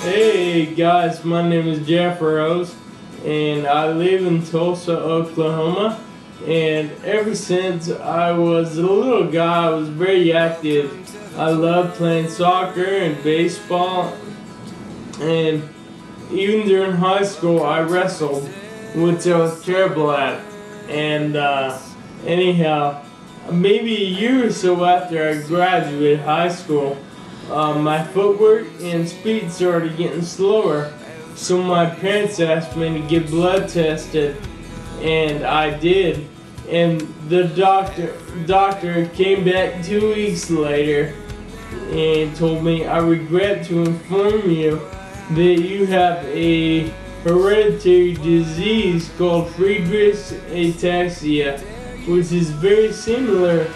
Hey guys, my name is Jeff Rose, and I live in Tulsa, Oklahoma. And ever since I was a little guy, I was very active. I loved playing soccer and baseball, and even during high school, I wrestled, which I was terrible at. And anyhow, maybe a year or so after I graduated high school, my footwork and speed started getting slower, so my parents asked me to get blood tested, and I did. And the doctor came back 2 weeks later and told me, "I regret to inform you that you have a hereditary disease called Friedreich's ataxia, which is very similar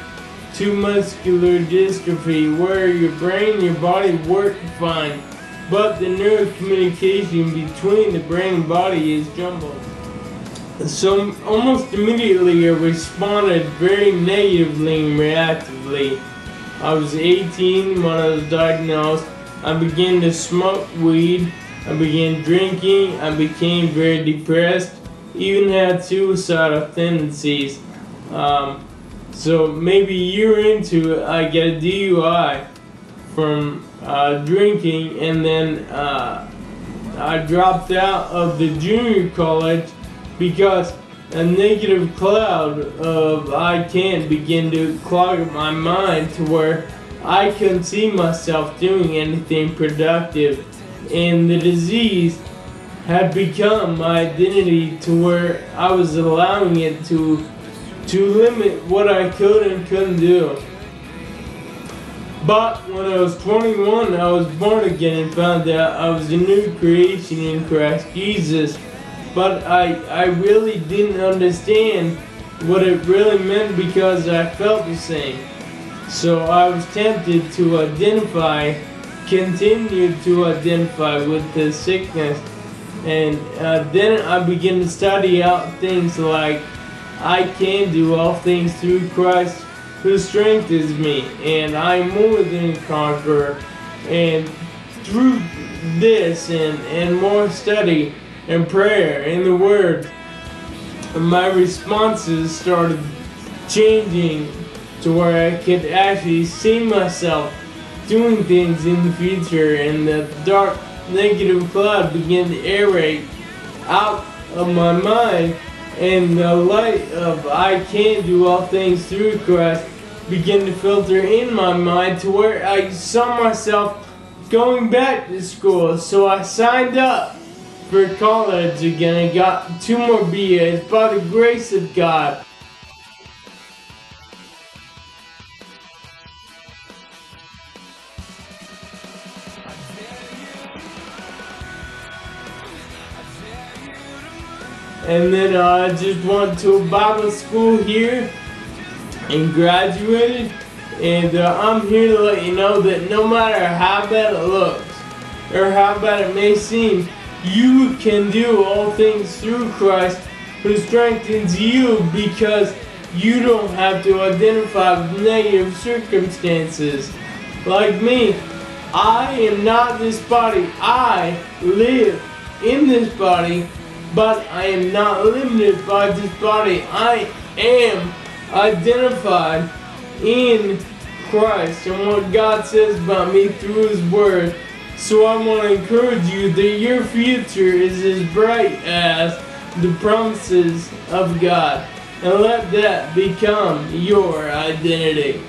to muscular dystrophy, where your brain and your body work fine, but the neurocommunication between the brain and body is jumbled." So almost immediately I responded very negatively and reactively. I was 18 when I was diagnosed. I began to smoke weed, I began drinking, I became very depressed, even had suicidal tendencies. So maybe a year into it, I get a DUI from drinking, and then I dropped out of the junior college because a negative cloud of I can't begin to clog up my mind to where I couldn't see myself doing anything productive, and the disease had become my identity to where I was allowing it to limit what I could and couldn't do. But when I was 21, I was born again and found out I was a new creation in Christ Jesus. But I really didn't understand what it really meant because I felt the same. So I was tempted to continue to identify with the sickness. And then I began to study out things like, I can do all things through Christ who strengthens me, and I'm more than a conqueror. And through this and more study and prayer in the Word, my responses started changing to where I could actually see myself doing things in the future, and the dark negative cloud began to aerate out of my mind, and the light of I can do all things through Christ began to filter in my mind to where I saw myself going back to school. So I signed up for college again and got 2 more BAs by the grace of God. And then I just went to a Bible school here and graduated. And I'm here to let you know that no matter how bad it looks or how bad it may seem, you can do all things through Christ who strengthens you, because you don't have to identify with negative circumstances. Like me, I am not this body. I live in this body, but I am not limited by this body. I am identified in Christ and what God says about me through His Word. So I want to encourage you that your future is as bright as the promises of God, and let that become your identity.